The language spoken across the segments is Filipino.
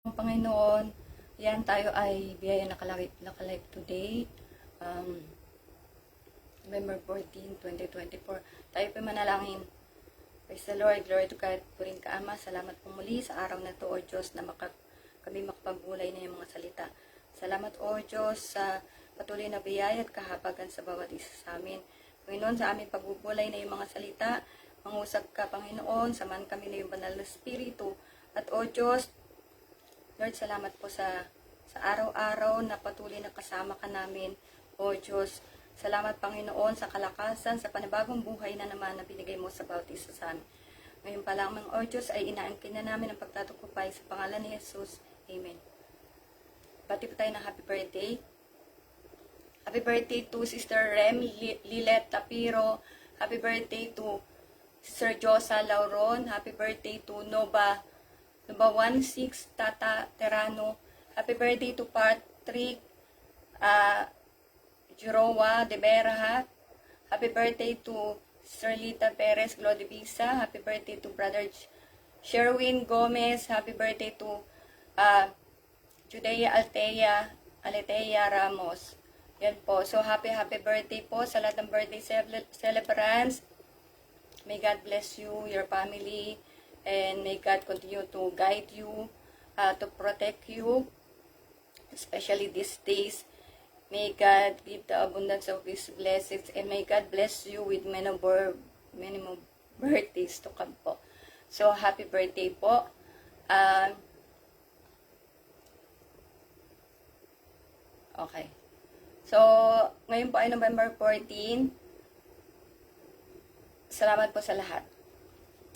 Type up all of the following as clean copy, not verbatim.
Panginoon, yan tayo ay biyaya nakalive today. November 14, 2024. Tayo pa manalangin. Praise the Lord, glory to God. Purin ka Ama, salamat po muli sa araw na to, O Diyos, na kami makapagbulay na yung mga salita. Salamat, O Diyos, sa patuloy na biyaya at kahabagan sa bawat isa sa amin. Panginoon, sa aming pagbubulay na yung mga salita, mangusap ka, Panginoon, samahan kami na yung banal na Espiritu. At O Diyos, Lord, salamat po sa araw-araw na patuloy na kasama ka namin. O Diyos, salamat Panginoon sa kalakasan, sa panibagong buhay na naman na binigay mo sa bawat isa sa amin. Ngayon pa lamang, O Diyos, ay inaangkin na namin ang pagtatukupay sa pangalan ni Jesus. Amen. Pati po tayo ng happy birthday. Happy birthday to Sister Rem Lilet Tapiro. Happy birthday to Sister Josa Lauron. Happy birthday to Nova 16 Tata Terano. Happy birthday to Patrick Jurowa de Beraha. Happy birthday to Serlita Perez Glodivisa. Happy birthday to Brother Sherwin Gomez. Happy birthday to Judea Aletea Ramos. Yan po. So happy birthday po sa lahat ng birthday celebrants. May God bless you, your family, and may God continue to guide you, to protect you, especially these days. May God give the abundance of His blessings, and may God bless you with many more birthdays to come po. So, happy birthday po. Okay. So, ngayon po ay November 14. Salamat po sa lahat.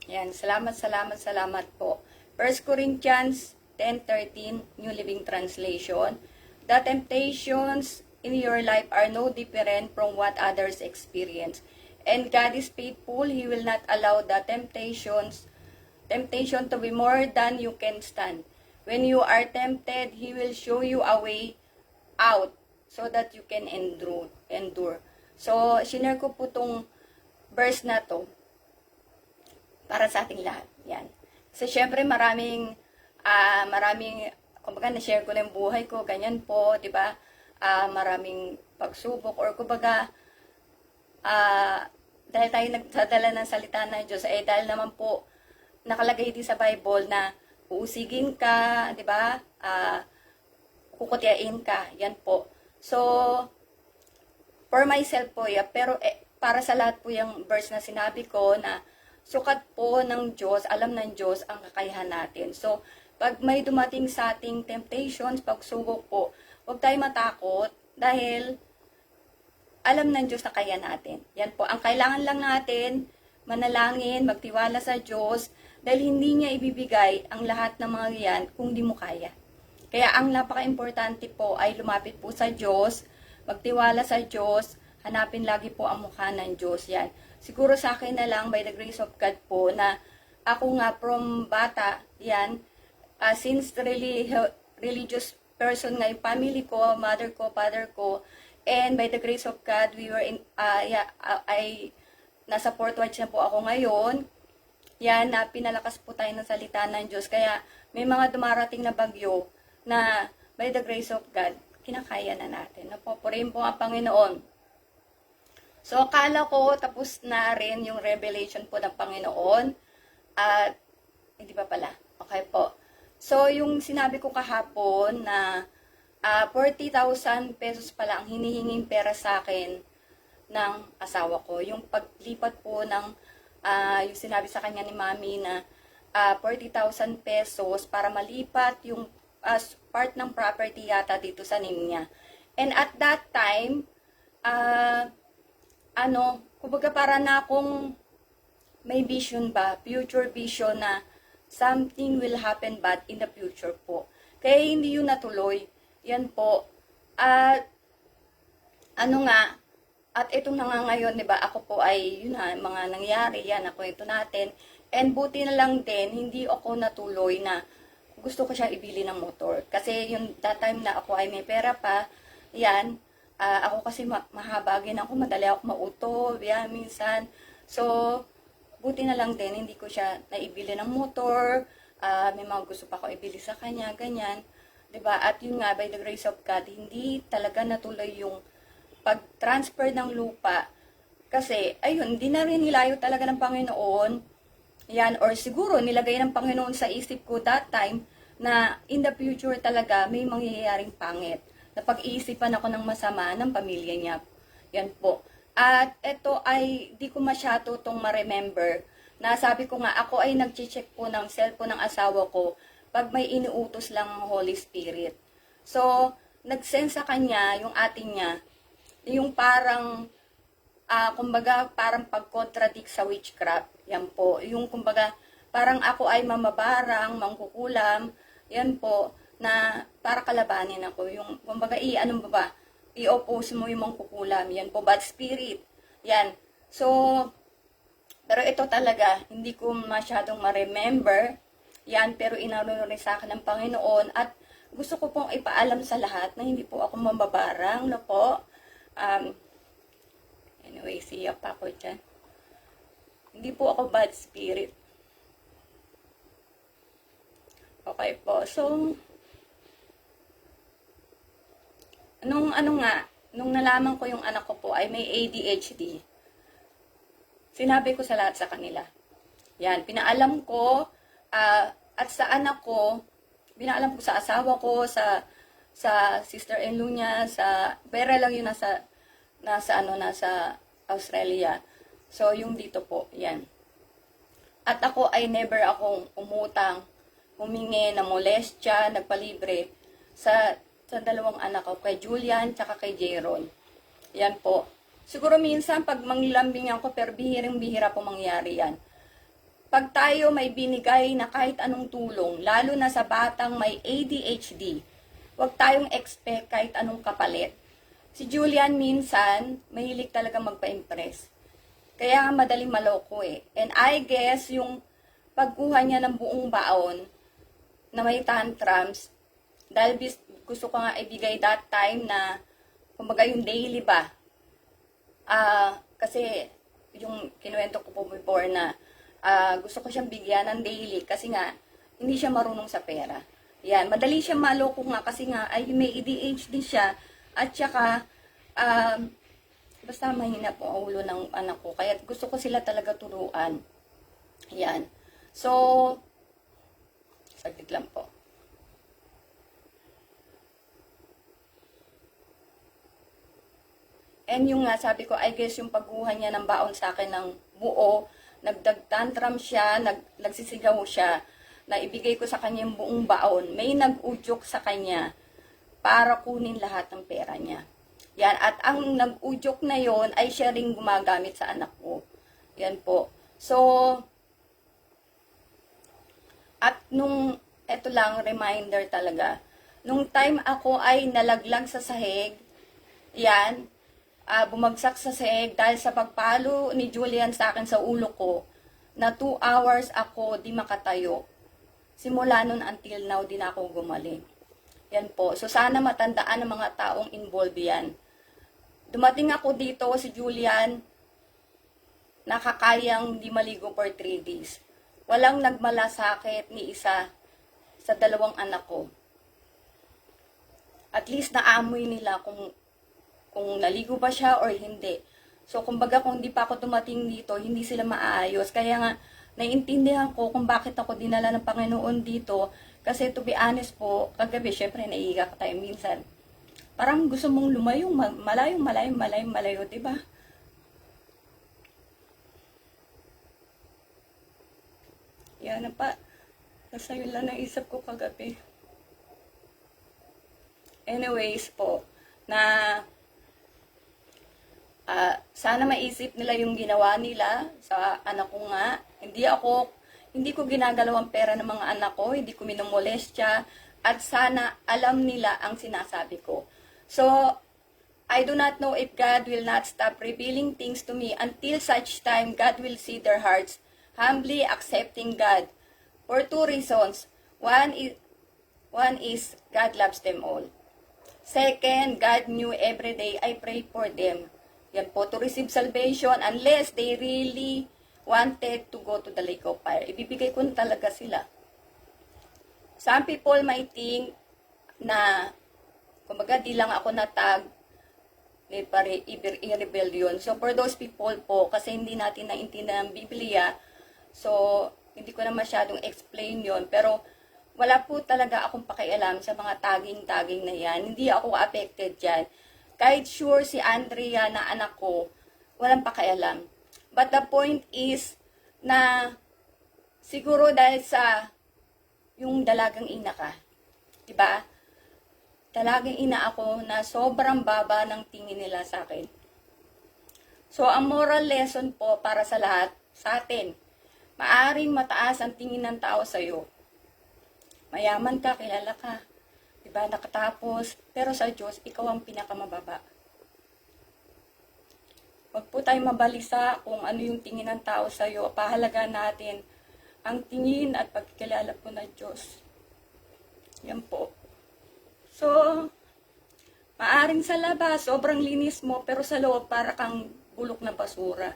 Yan, salamat po. 1 Corinthians 10:13, New Living Translation. The temptations in your life are no different from what others experience. And God is faithful. He will not allow the temptation to be more than you can stand. When you are tempted, He will show you a way out so that you can endure. So, sinare ko po tong verse na to para sa ating lahat. Yan. Kasi syempre maraming kumbaga na-share ko na yung buhay ko, ganyan po, di ba? Maraming pagsubok or kumbaga dahil tayo nagsadala ng salita ng Diyos, dahil naman po nakalagay din sa Bible na uusigin ka, di ba? Kukutyain ka, yan po. So, for myself po, pero para sa lahat po yung verse na sinabi ko na sukat po ng Diyos, alam ng Diyos ang kakayahan natin. So, pag may dumating sa ating temptations, pagsubok po, huwag tayo matakot dahil alam ng Diyos na kaya natin. Yan po. Ang kailangan lang natin, manalangin, magtiwala sa Diyos dahil hindi niya ibibigay ang lahat ng mga yan kung di mo kaya. Kaya ang napaka-importante po ay lumapit po sa Diyos, magtiwala sa Diyos, hanapin lagi po ang mukha ng Diyos. Yan. Siguro sa akin na lang, by the grace of God po, na ako nga from bata, yan, since religious person nga yung family ko, mother ko, father ko, and by the grace of God, we were nasa Port Watch na po ako ngayon. Yan, na pinalakas po tayo ng salita ng Diyos. Kaya may mga dumarating na bagyo na by the grace of God, kinakaya na natin. Napupurihin po ang Panginoon. So, akala ko tapos na rin yung revelation po ng Panginoon. At, hindi pa pala. Okay po. So, yung sinabi ko kahapon na 40,000 pesos pala ang hinihinging pera sa akin ng asawa ko. Yung paglipat po ng, yung sinabi sa kanya ni Mami na 40,000 pesos para malipat yung part ng property yata dito sa niya. And at that time, kumbaga para na akong may vision ba, future vision na something will happen bad in the future po. Kaya hindi yun natuloy. Yan po. At at ito na nga ngayon, di ba, ako po ay, yun na, mga nangyari, yan, ako ito natin. And buti na lang din, hindi ako natuloy na gusto ko siya ibili ng motor. Kasi yung that time na ako ay may pera pa, yan, ako kasi mahabagin ako, madali ako mauto, yan, minsan. So, buti na lang din, hindi ko siya naibili ng motor, may mga gusto pa ako ibili sa kanya, ganyan. 'Di ba? At yun nga, by the grace of God, hindi talaga natuloy yung pag-transfer ng lupa. Kasi, ayun, hindi na rin nilayo talaga ng Panginoon. Yan, or siguro nilagay ng Panginoon sa isip ko that time na in the future talaga may mangyayaring pangit. Na pag-iisipan ako ng masama ng pamilya niya. Yan po. At ito ay di ko masyado itong ma-remember. Na sabi ko nga, ako ay nag-check po ng cellphone ng asawa ko pag may iniutos lang ng Holy Spirit. So, nag-send sa kanya yung atin niya, yung parang kumbaga parang pag-contradict sa witchcraft. Yan po. Yung kumbaga parang ako ay mamabarang, mangkukulam. Yan po na para kalabanin ako. Yung kumbaga ano ba? I-oppose mo yung mangkukulam. Yan po, bad spirit. Yan. So, pero ito talaga, hindi ko masyadong ma-remember. Yan, pero inano rin sa akin ng Panginoon. At gusto ko pong ipaalam sa lahat na hindi po ako mamabarang, no po. Anyway, siya pa ako dyan. Hindi po ako bad spirit. Okay po. So, nung nalaman ko yung anak ko po ay may ADHD, sinabi ko sa lahat sa kanila. Yan, pinaalam ko, at sa anak ko, pinaalam ko sa asawa ko, sa sister-in-law niya, pera lang yun nasa Australia. So, yung dito po, yan. At ako ay never akong umutang, humingi na molestya, nagpalibre sa dalawang anak ko, kay Julian, tsaka kay Jeron. Yan po. Siguro minsan, pag manglambing ako, pero bihirang-bihira po mangyari yan. Pag tayo may binigay na kahit anong tulong, lalo na sa batang may ADHD, huwag tayong expect kahit anong kapalit. Si Julian minsan, mahilig talaga magpa-impress. Kaya nga madaling maloko eh. And I guess, yung pagkuha niya ng buong baon na may tantrums, dahil gusto ko nga ibigay that time na, kumbaga yung daily ba? Kasi, yung kinuwento ko po before na, gusto ko siyang bigyan ng daily kasi nga, hindi siya marunong sa pera. Yan, madali siya maloko nga kasi nga, ay may ADHD siya, at saka, basta mahina po ang ulo ng anak ko. Kaya gusto ko sila talaga turuan. Yan. So, saglit lang po. And yung nga, sabi ko, I guess yung pagkuha niya ng baon sa akin ng buo, nagdag-tantrum siya, nagsisigaw siya, na ibigay ko sa kanya yung buong baon. May nag-udyok sa kanya para kunin lahat ng pera niya. Yan, at ang nag-udyok na yon ay siya ring gumagamit sa anak ko. Yan po. So, at eto lang, reminder talaga, nung time ako ay nalaglag sa sahig, yan, bumagsak sa sahig dahil sa pagpalo ni Julian sa akin sa ulo ko, na 2 hours ako di makatayo. Simula nun until now, di na ako gumaling. Yan po. So, sana matandaan ng mga taong involved yan. Dumating ako dito, si Julian, nakakayang di maligo for 3 days. Walang nagmalasakit ni isa sa 2 anak ko. At least naamoy nila kung naligo ba siya or hindi. So, kumbaga kung hindi pa ako dumating dito, hindi sila maayos. Kaya nga, naiintindihan ko kung bakit ako dinala ng Panginoon dito. Kasi to be honest po, kagabi, syempre, naiiga ka tayo minsan. Parang gusto mong lumayo, malayo, diba? Yan na pa. Nasa yun lang naisip ko kagabi. Anyways po, na sana maisip nila yung ginawa nila sa anak ko nga. Hindi ko ginagalaw ang pera ng mga anak ko, hindi ko minumolestya, at sana alam nila ang sinasabi ko. So, I do not know if God will not stop revealing things to me until such time God will see their hearts, humbly accepting God. For 2 reasons. One is God loves them all. Second, God knew every day I pray for them. Yan po, to receive salvation unless they really wanted to go to the lake of fire. Ibibigay ko na talaga sila. Some people might think na, kumbaga, di lang ako natag i-rebellion. So, for those people po, kasi hindi natin naintindihan ang Biblia, so, hindi ko na masyadong explain yon. Pero, wala po talaga akong pakialam sa mga tagging-tagging na yan. Hindi ako affected dyan. Kahit sure si Andrea na anak ko, walang pakialam. But the point is na siguro dahil sa yung dalagang ina ka, diba? Dalagang ina ako na sobrang baba ng tingin nila sa akin. So, ang moral lesson po para sa lahat, sa atin, maaring mataas ang tingin ng tao sa'yo. Mayaman ka, kilala ka, diba? Nakatapos, pero sa Diyos, ikaw ang pinakamababa. Huwag po tayong mabalisa kung ano yung tingin ng tao sa'yo. Pahalaga natin ang tingin at pagkilala po ng Diyos. Yan po. So, maaring sa labas, sobrang linis mo, pero sa loob, para kang bulok na basura.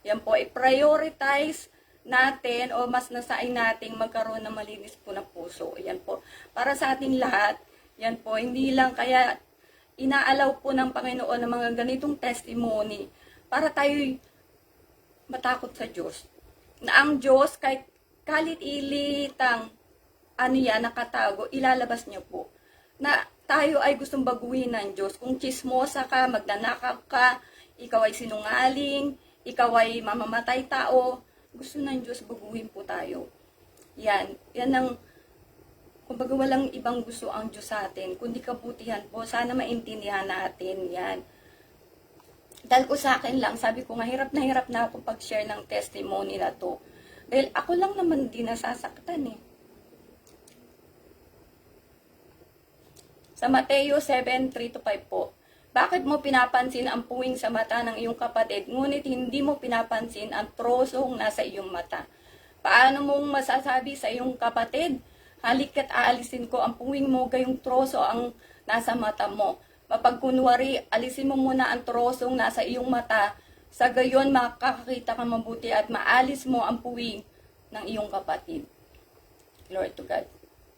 Yan po, i-prioritize natin o mas nasain nating magkaroon ng malinis po na puso. Yan po. Para sa ating lahat, yan po, hindi lang kaya inaalaw po ng Panginoon ng mga ganitong testimony para tayo'y matakot sa Diyos. Na ang Diyos, kahit kalit-ilitang nakatago, ilalabas niya po. Na tayo ay gustong baguhin ng Diyos. Kung chismosa ka, magnanakaw ka, ikaw ay sinungaling, ikaw ay mamamatay tao, gusto ng Diyos baguhin po tayo. Yan ang, kumbaga walang ibang gusto ang Diyos sa atin, kundi kabutihan po. Sana maintindihan natin yan. Dahil ko sa akin lang, sabi ko nga, hirap na ako pag-share ng testimony na to. Dahil ako lang naman din nasasaktan eh. Sa Mateo 7:3-5 po, bakit mo pinapansin ang puwing sa mata ng iyong kapatid, ngunit hindi mo pinapansin ang trosong nasa iyong mata? Paano mong masasabi sa iyong kapatid, halika't aalisin ko ang puwing mo, gayong troso ang nasa mata mo? Mapagkunwari, alisin mo muna ang trosong nasa iyong mata, sa gayon makakakita ka mabuti at maalis mo ang puwing ng iyong kapatid. Glory to God.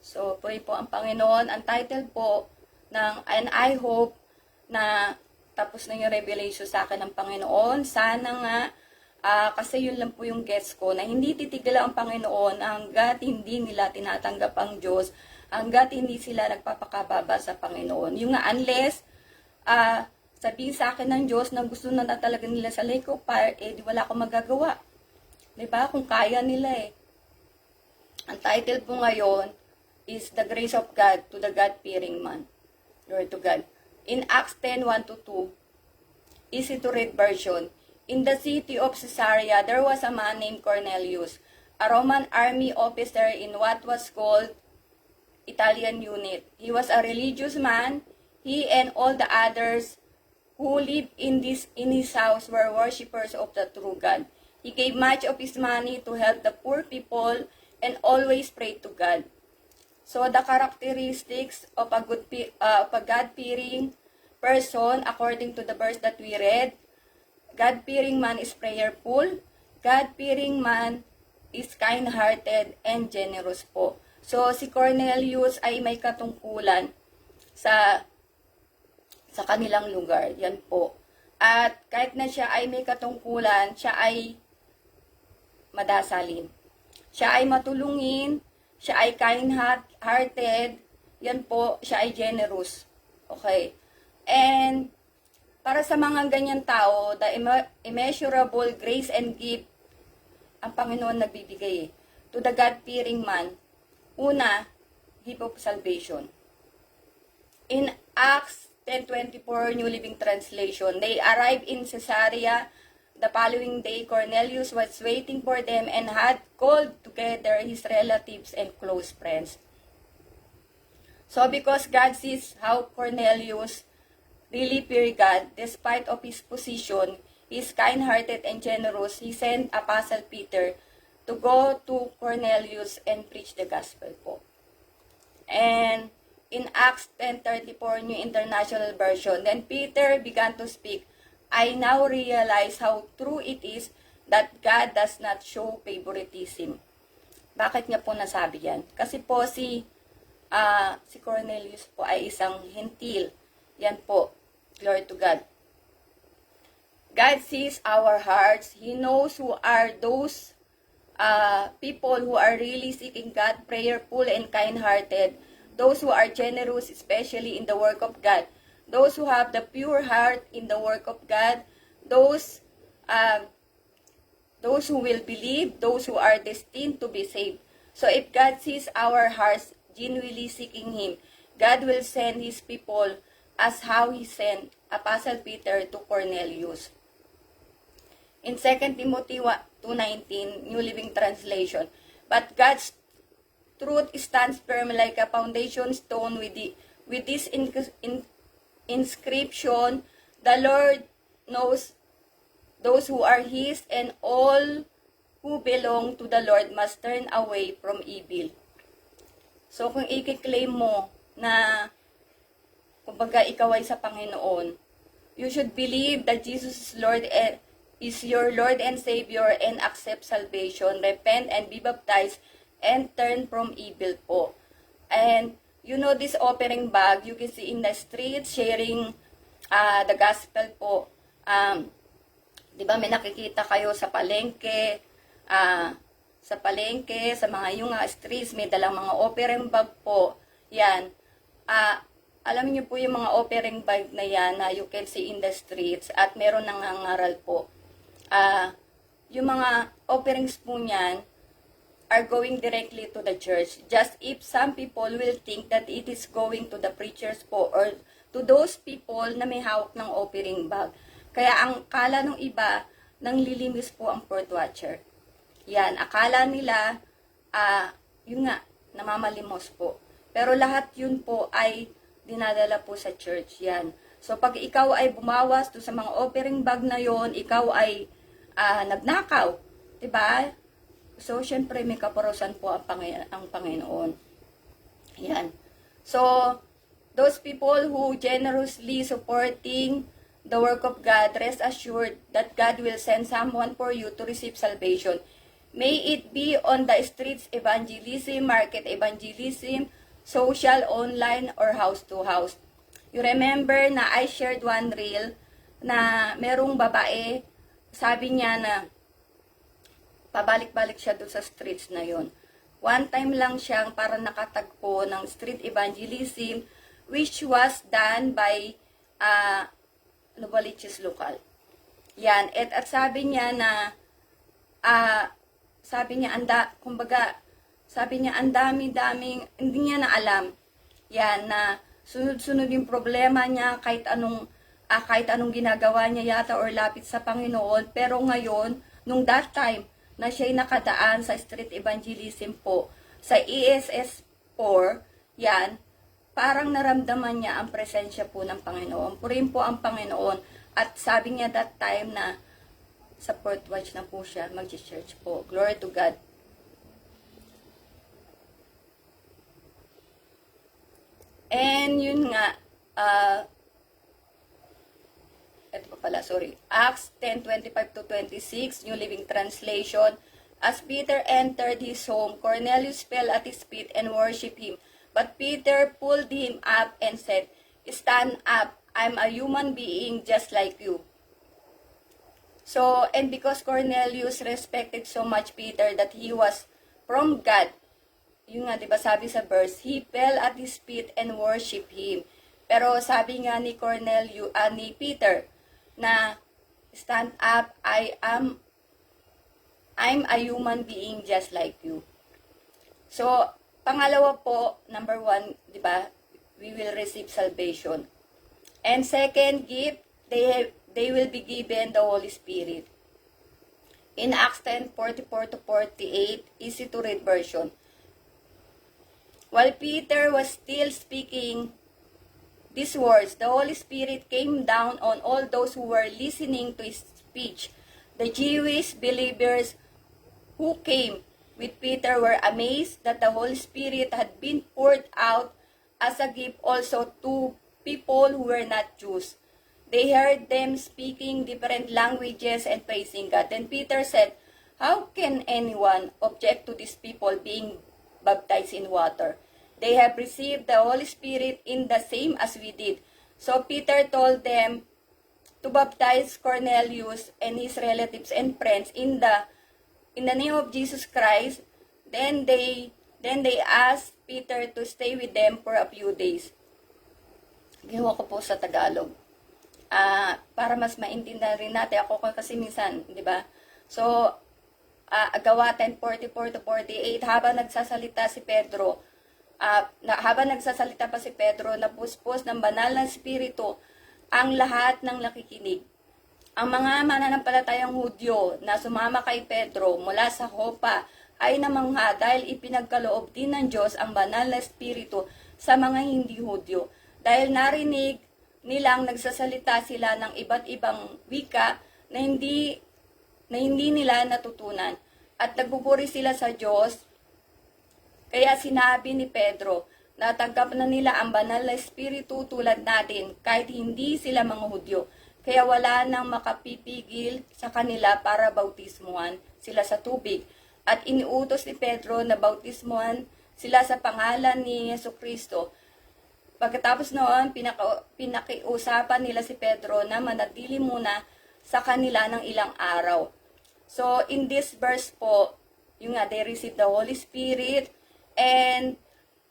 So, pray po ang Panginoon. Ang title po ng And I Hope na tapos na yung revelation sa akin ng Panginoon. Sana nga, kasi yun lang po yung gets ko, na hindi titigil ang Panginoon hanggat hindi nila tinatanggap ang Diyos, hanggat hindi sila nagpapakababa sa Panginoon. Yung nga, unless sabihin sa akin ng Diyos na gusto na talaga nila sa lake of fire, di wala akong magagawa. Diba? Kung kaya nila eh. Ang title po ngayon is The Grace of God to the God-fearing man. Glory to God. In Acts 10:1-2, easy to read version. In the city of Caesarea, there was a man named Cornelius, a Roman army officer in what was called Italian unit. He was a religious man. He and all the others who lived in his house were worshippers of the true God. He gave much of his money to help the poor people and always prayed to God. So the characteristics of a God-fearing person, according to the verse that we read, God-fearing man is prayerful, God-fearing man is kind-hearted and generous po. So si Cornelius ay may katungkulan sa kanilang lugar. Yan po. At kahit na siya ay may katungkulan, siya ay madasalin. Siya ay matulungin, siya ay kind-hearted, yan po, siya ay generous. Okay. And para sa mga ganyan tao, the immeasurable grace and gift ang Panginoon nagbibigay to the God-fearing man. Una, gift of salvation. In Acts 10:24 New Living Translation, they arrived in Caesarea. The following day, Cornelius was waiting for them and had called together his relatives and close friends. So because God sees how Cornelius really feared God, despite of his position, he is kind-hearted and generous, he sent Apostle Peter to go to Cornelius and preach the gospel po. And in Acts 10:34 New International Version, then Peter began to speak, I now realize how true it is that God does not show favoritism. Bakit niya po nasabi yan? Kasi po si si Cornelius po ay isang hentil. Yan po. Glory to God. God sees our hearts. He knows who are those people who are really seeking God, prayerful and kind-hearted. Those who are generous, especially in the work of God. Those who have the pure heart in the work of God. Those who will believe, those who are destined to be saved. So if God sees our hearts genuinely seeking Him, God will send His people as how He sent Apostle Peter to Cornelius. In 2 Timothy 2:19, New Living Translation, but God's truth stands firm like a foundation stone with this inscription, the Lord knows those who are His, and all who belong to the Lord must turn away from evil. So kung i-claim mo na kumbaga ikaw ay sa Panginoon, you should believe that Jesus is Lord and is your Lord and Savior, and accept salvation, repent and be baptized, and turn from evil po. And you know this offering bag, you can see in the streets sharing the gospel po. Di ba may nakikita kayo sa palengke, sa mga yung streets, may dalang mga offering bag po. Yan. Alam niyo po yung mga offering bag na yan na you can see in the streets, at meron nangangaral po. Yung mga offerings po niyan are going directly to the church. Just if some people will think that it is going to the preachers po, or to those people na may hawak ng offering bag. Kaya ang akala ng iba, nanglilimis po ang Port Watcher. Yan, akala nila, yun nga, namamalimos po. Pero lahat yun po ay dinadala po sa church. Yan. So pag ikaw ay bumawas to sa mga offering bag na yon, ikaw ay nagnakaw, 'di ba? So syempre may kaparusahan po ang Panginoon. Yan. So those people who generously supporting the work of God, rest assured that God will send someone for you to receive salvation. May it be on the streets evangelism, market evangelism, social, online, or house to house. You remember na I shared one reel na merong babae, sabi niya na pabalik-balik siya doon sa streets na yon. One time lang siyang para nakatagpo ng street evangelism, which was done by Novaliches Local. Yan. At sabi niya na sabi niya ang dami-daming hindi niya na alam. Yan, na sunod-sunod yung problema niya kahit anong ginagawa niya yata or lapit sa Panginoon. Pero ngayon, nung that time na siya'y nakadaan sa street evangelism po, sa ESS 4, yan, parang naramdaman niya ang presensya po ng Panginoon. Purihin po ang Panginoon. At sabi niya that time na sa Port Watch na po siya, mag-church po. Glory to God. And yun nga, Acts 10:25-26, New Living Translation. As Peter entered his home, Cornelius fell at his feet and worshipped him. But Peter pulled him up and said, "Stand up, I'm a human being just like you." So, and because Cornelius respected so much Peter that he was from God, yun nga, diba sabi sa verse, he fell at his feet and worshipped him. Pero sabi nga ni ni Peter, na stand up, I'm a human being just like you. So, pangalawa po, number 1, diba, we will receive salvation. And second gift, they will be given the Holy Spirit. In Acts 10:44-48, easy to read version. While Peter was still speaking these words, the Holy Spirit came down on all those who were listening to his speech. The Jewish believers who came with Peter were amazed that the Holy Spirit had been poured out as a gift also to people who were not Jews. They heard them speaking different languages and praising God. Then Peter said, "How can anyone object to these people being baptized in water?" they have received the Holy Spirit in the same as we did. So Peter told them to baptize Cornelius and his relatives and friends in the name of Jesus Christ. Then they asked Peter to stay with them for a few days. Ginawa ko po sa Tagalog. Para mas maintindihan rin natin. Ako kasi minsan, di ba? So, Gawa 10:44 to 48, habang nagsasalita si Pedro, habang nagsasalita pa si Pedro, napuspos ng banal na Espiritu ang lahat ng nakikinig. Ang mga mananampalatayang Hudyo na sumama kay Pedro mula sa Jopa ay namangha dahil ipinagkaloob din ng Diyos ang banal na Espiritu sa mga hindi Hudyo. Dahil narinig nilang nagsasalita sila ng iba't ibang wika na hindi nila natutunan at nagbuburi sila sa Diyos. Kaya sinabi ni Pedro, natanggap na nila ang banal na Espiritu tulad natin kahit hindi sila mga Hudyo. Kaya wala nang makapipigil sa kanila para bautismuhan sila sa tubig. At iniutos ni Pedro na bautismuhan sila sa pangalan ni Jesucristo. Pagkatapos noon, pinakiusapan nila si Pedro na manatili muna sa kanila ng ilang araw. So, in this verse po, yung nga, they received the Holy Spirit, and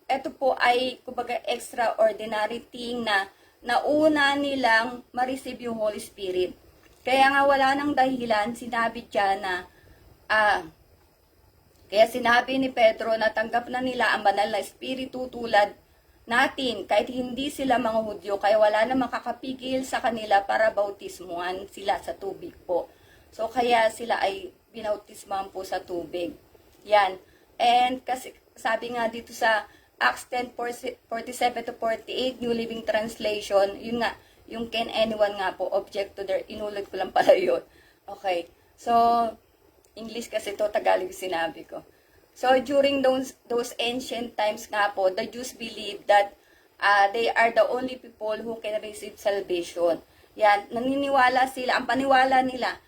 ito po ay, kumbaga, extraordinary thing na nauna nilang ma-receive yung Holy Spirit. Kaya nga wala nang dahilan, sinabi dyan na, kaya sinabi ni Pedro na tanggap na nila ang banal na Espiritu tulad natin, kahit hindi sila mga Hudyo, kaya wala na makakapigil sa kanila para bautismuhan sila sa tubig po. So, kaya sila ay binautismuhan po sa tubig. Yan. And kasi sabi nga dito sa Acts 10:47 to 48, New Living Translation, yun nga, yung can anyone nga po, object to their, inulit ko lang pala yun. Okay. So, English kasi to, Tagalog sinabi ko. So, during those ancient times nga po, the Jews believed that they are the only people who can receive salvation. Yan, naniniwala sila, ang paniwala nila,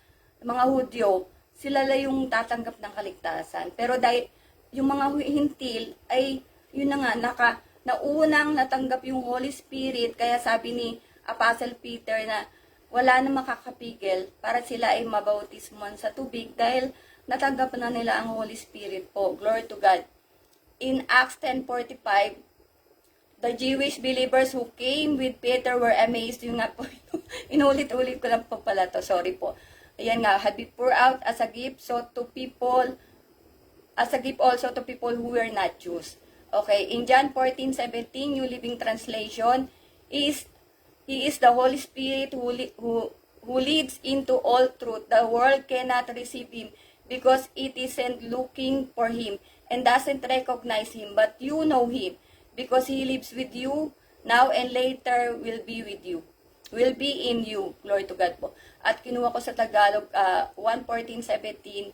mga Hudyo, sila lang yung tatanggap ng kaligtasan. Pero dahil yung mga hintil ay, yun na nga, naunang natanggap yung Holy Spirit, kaya sabi ni Apostle Peter na wala na makakapigil para sila ay mabautismuhan sa tubig dahil natanggap na nila ang Holy Spirit po. Glory to God. In Acts 10:45, the Jewish believers who came with Peter were amazed. Yung nga po, inulit-ulit ko lang po pala to. Sorry po. Ayan nga, had been poured out as a gift also to people who were not Jews. Okay, in John 14:17, New Living Translation, He is the Holy Spirit who leads into all truth. The world cannot receive Him because it isn't looking for Him and doesn't recognize Him. But you know Him because He lives with you now and later will be with you. Will be in you. Glory to God po. At kinuha ko sa Tagalog 1:14-17,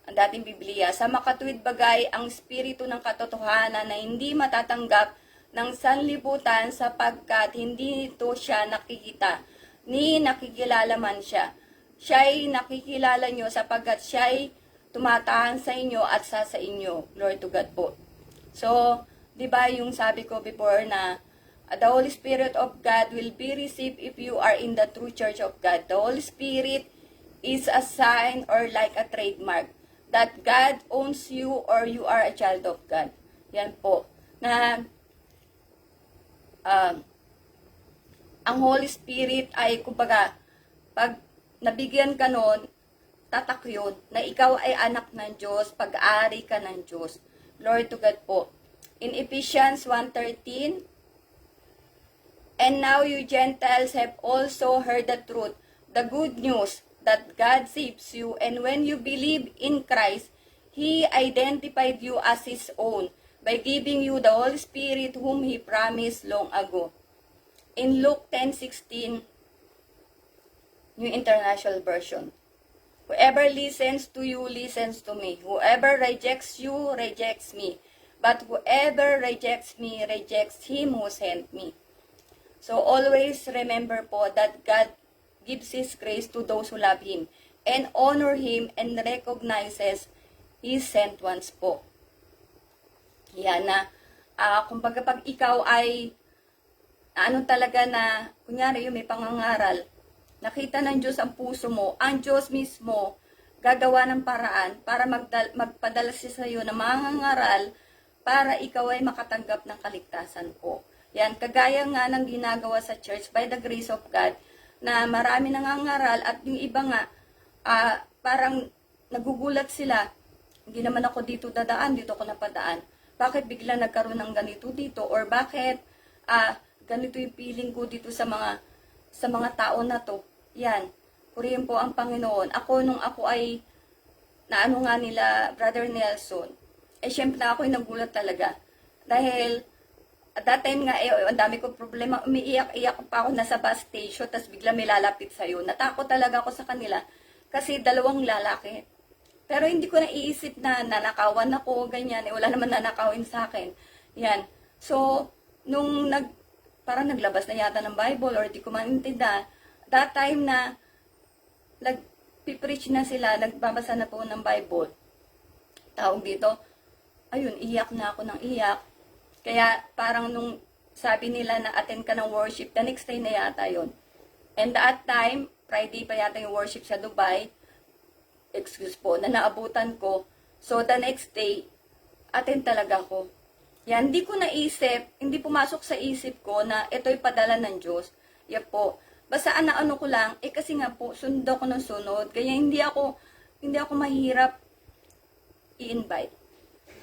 ang dating Biblia. Sa makatuwid bagay ang espiritu ng katotohanan na hindi matatanggap ng sanlibutan sapagkat hindi ito siya nakikita, ni nakikilala man siya. Siya'y nakikilala nyo sapagkat siya'y tumatahan sa inyo at sa inyo. Glory to God po. So, di ba yung sabi ko before na the Holy Spirit of God will be received if you are in the true church of God. The Holy Spirit is a sign or like a trademark that God owns you or you are a child of God. Yan po. Na ang Holy Spirit ay, kumbaga, pag nabigyan ka nun, tatak yun, na ikaw ay anak ng Diyos, pag-aari ka ng Diyos. Glory to God po. In Ephesians 1:13, and now you Gentiles have also heard the truth, the good news that God saves you, and when you believe in Christ, He identified you as His own by giving you the Holy Spirit whom He promised long ago. In Luke 10:16, New International Version, whoever listens to you, listens to me. Whoever rejects you, rejects me. But whoever rejects me, rejects Him who sent me. So always remember po that God gives His grace to those who love Him and honor Him and recognizes His sent ones po. Yan na. kumbaga pag ikaw ay ano talaga na, kunyari yung may pangangaral, nakita ng Diyos ang puso mo, ang Diyos mismo gagawa ng paraan para magpadala siya sa iyo ng mangangaral para ikaw ay makatanggap ng kaligtasan ko. Yan, kagaya nga ng ginagawa sa church by the grace of God, na marami nangangaral at yung iba nga, parang nagugulat sila, hindi naman ako dito dadaan, dito ako napadaan. Bakit bigla nagkaroon ng ganito dito? Or bakit ganito yung feeling ko dito sa mga tao na to? Yan, purihin po ang Panginoon. Nung ako ay, naano nga nila, Brother Nelson, syempre na ako ay nagulat talaga. Dahil, at that time nga, ang dami ko problema, umiiyak-iyak pa ako nasa bus station, tapos bigla may lalapit sa'yo. Natakot talaga ako sa kanila, kasi 2 lalaki. Pero hindi ko naiisip na nanakawan ako, ganyan, wala naman nanakawin sa akin. Yan. So, nung parang naglabas na yata ng Bible, or di ko maintindihan, that time na, nagpipreach na sila, nagbabasa na po ng Bible. Tawag dito, ayun, iyak na ako ng iyak. Kaya parang nung sabi nila na attend ka ng worship, the next day na yata yun. And that time, Friday pa yata yung worship sa Dubai, na naabutan ko. So the next day, attend talaga ako. Yan, hindi ko naisip, hindi pumasok sa isip ko na ito'y padala ng Diyos. Yan po. Basta ano ko lang, kasi nga po, sunod ako ng sunod. Kaya hindi ako mahirap i-invite.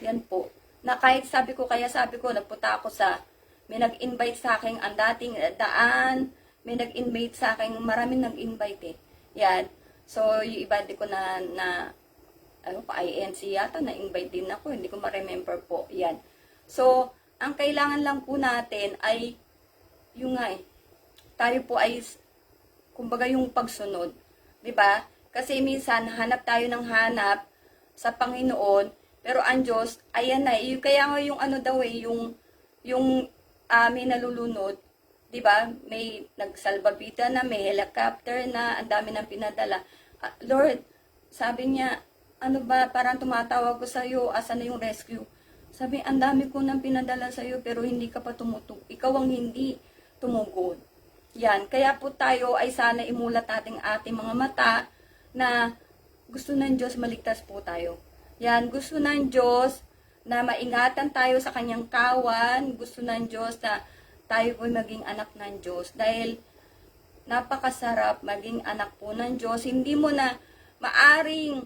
Yan po. Na kahit sabi ko, napunta ako may nag-invite sa akin ang dating daan, may nag-invite sa akin, maraming nag-invite eh. Yan. So, yung iba di ko INC yata, na-invite din ako, hindi ko ma-remember po. Yan. So, ang kailangan lang po natin ay, tayo po ay, kumbaga yung pagsunod. 'Di ba? Kasi minsan, hanap tayo ng hanap sa Panginoon, pero ang Diyos, ayan na, kaya nga yung may nalulunod, 'di ba? May nagsalbabida na, may helicopter na, ang dami nang pinadala. Lord, sabi niya, ano ba, parang tumatawag ko sa iyo, asan na yung rescue? Sabi, ang dami ko nang pinadala sa iyo, pero hindi ka pa tumutug. Ikaw ang hindi tumugod. Yan, kaya po tayo ay sana imulat ating mga mata na gusto ng Diyos maligtas po tayo. Yan, gusto ng Diyos na maingatan tayo sa kanyang kawan, gusto ng Diyos na tayo po maging anak ng Diyos. Dahil napakasarap maging anak po ng Diyos. Hindi mo na maaring,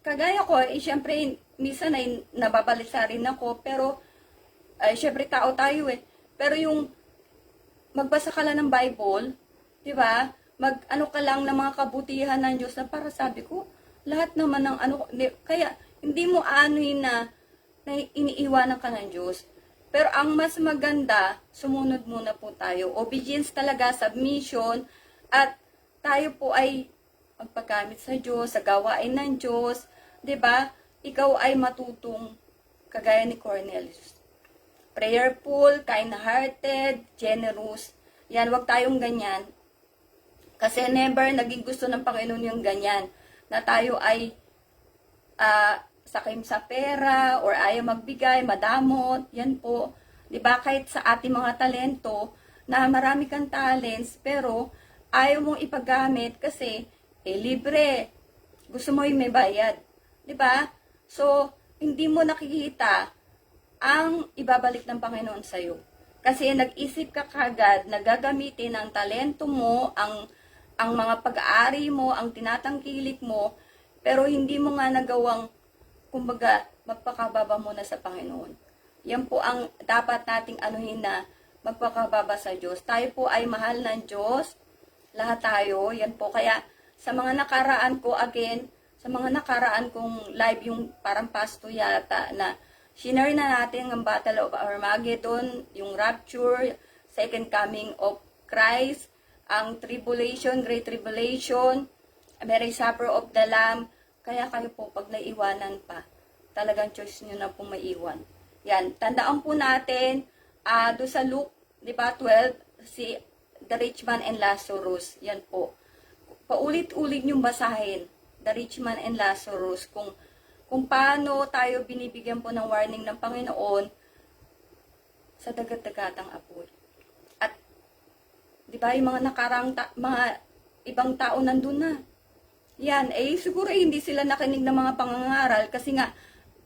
kagaya ko, syempre, minsan ay nababalisa rin ako, pero, syempre tao tayo eh. Pero yung magbasa ka lang ng Bible, di ba? Mag-ano ka lang ng mga kabutihan ng Diyos na para sabi ko, lahat naman ng kaya hindi mo anuhin na iniiwanan ka ng Diyos. Pero ang mas maganda, sumunod muna po tayo. Obedience talaga, submission, at tayo po ay magpagamit sa Diyos, sa gawain ng Diyos, 'di ba? Ikaw ay matutong kagaya ni Cornelius. Prayerful, kind-hearted, generous. Yan, wag tayong ganyan. Kasi never naging gusto ng Panginoon yung ganyan. Na tayo ay sakim sa pera, or ayaw magbigay, madamot. Yan po. Diba? Kahit sa ating mga talento, na marami kang talents, pero ayaw mong ipagamit kasi, libre. Gusto mo yung may bayad. Diba? So, hindi mo nakikita ang ibabalik ng Panginoon sa'yo. Kasi nag-isip ka kagad na gagamitin ang talento mo, ang mga pag-aari mo, ang tinatangkilik mo, pero hindi mo nga nagawang, kumbaga, magpakababa muna sa Panginoon. Yan po ang dapat nating anuhin na magpakababa sa Diyos. Tayo po ay mahal ng Diyos. Lahat tayo. Yan po. Kaya sa mga nakaraan ko, again, sa mga nakaraan kong live, yung parang pasto yata na shinare na natin ang Battle of Armageddon, yung Rapture, Second Coming of Christ, ang Tribulation, Great Tribulation, Mary Supper of the Lamb. Kaya kayo po, pag naiwanan pa, talagang choice nyo na po maiwan. Yan, tandaan po natin, doon sa Luke, di ba, 12, the rich man and Lazarus. Yan po. Paulit-ulit nyo basahin, the rich man and Lazarus, kung paano tayo binibigyan po ng warning ng Panginoon, sa dagat-dagatang apoy. At, di ba, yung mga nakarang, mga ibang tao nandun na. Yan, siguro hindi sila nakinig ng mga pangangaral kasi nga,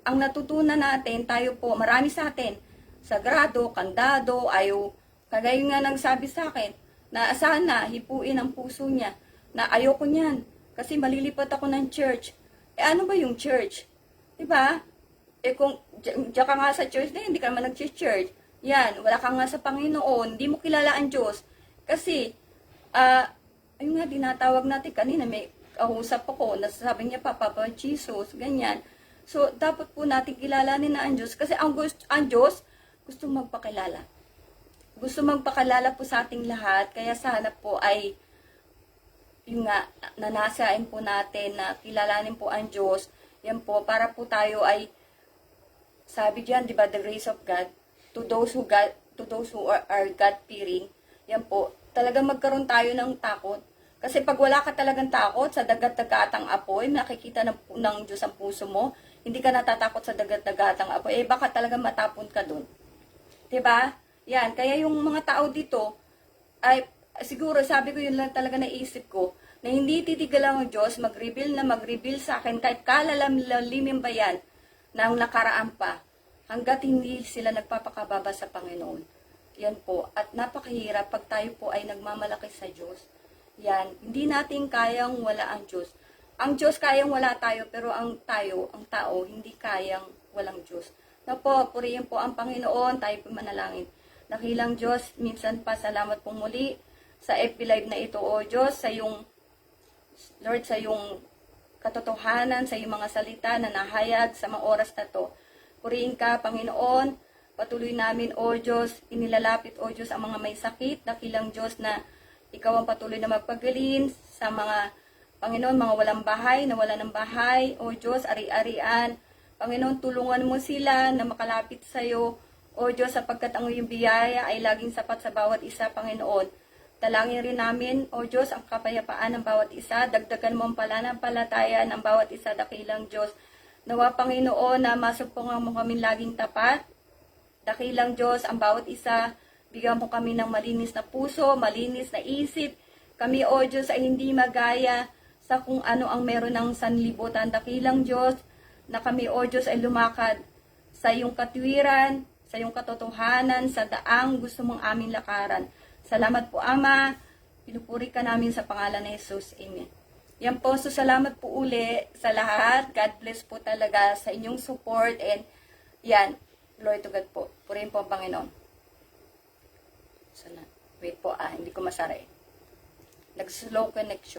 ang natutunan natin, tayo po, marami sa atin, sagrado, kandado, ayaw, kagaya nga nagsabi sa akin, na sana hipuin ang puso niya, na ayoko niyan, kasi malilipat ako ng church. Ano ba yung church? Diba? Kung diyan ka nga sa church na hindi ka naman nag-church, yan, wala ka nga sa Panginoon, hindi mo kilala ang Diyos. Kasi, ayun nga, dinatawag natin kanina, may kausap ako, nasasabi niya pa, Papa Jesus, ganyan. So, dapat po natin kilalanin na ang Diyos, kasi ang Diyos, gusto magpakilala. Gusto magpakilala po sa ating lahat, kaya sana po ay, yung nga, nanasain po natin na kilalanin po ang Diyos, yan po, para po tayo ay, sabi diyan, di ba, the grace of God, to those who are God-fearing, yan po, talagang magkaroon tayo ng takot. Kasi pag wala ka talagang takot sa dagat-dagatang apoy, nakikita ng Diyos ang puso mo, hindi ka natatakot sa dagat-dagatang apoy, baka talagang matapon ka dun. Diba? Yan, kaya yung mga tao dito, ay siguro, sabi ko yun lang talaga naisip ko, na hindi titigil ang Diyos, mag-reveal sa akin, kahit kalalim ba yan, ng nakaraan pa, hanggat hindi sila nagpapakababa sa Panginoon. Yan po, at napakahirap pag tayo po ay nagmamalaki sa Diyos. Yan, hindi natin kayang wala ang Diyos. Ang Diyos kayang wala tayo, pero ang tao, hindi kayang walang Diyos. Na po, purihin po ang Panginoon, tayo po manalangin. Dakilang Diyos, minsan pa salamat po muli sa FB Live na ito, O Diyos, sa iyong, Lord, sa iyong katotohanan, sa iyong mga salita na nahayag sa mga oras na to. Purihin ka, Panginoon, patuloy namin, O Diyos, inilalapit, O Diyos, ang mga may sakit, dakilang Diyos na ikaw ang patuloy na magpagaling sa mga, Panginoon, mga walang bahay, na wala ng bahay. O Diyos, ari-arian. Panginoon, tulungan mo sila na makalapit sa iyo. O Diyos, sapagkat ang iyong biyaya ay laging sapat sa bawat isa, Panginoon. Dalangin rin namin, O Diyos, ang kapayapaan ng bawat isa. Dagdagan mo ang pananampalataya ng bawat isa, dakilang Diyos. Nawa, Panginoon, na masupungan mo kami laging tapat. Dakilang Diyos, ang bawat isa, bigyan mo kami ng malinis na puso, malinis na isip. Kami, O Diyos, ay hindi magaya sa kung ano ang meron ng sanlibutan. Dakilang Diyos, na kami, O Diyos, ay lumakad sa iyong katwiran, sa iyong katotohanan, sa daang gusto mong aming lakaran. Salamat po, Ama. Pinupuri ka namin sa pangalan ni Jesus. Amen. Yan po, so salamat po uli sa lahat. God bless po talaga sa inyong support. And yan, glory to God po. Purihin po ang Panginoon. Wait po, hindi ko masara eh. Nag-slow connection.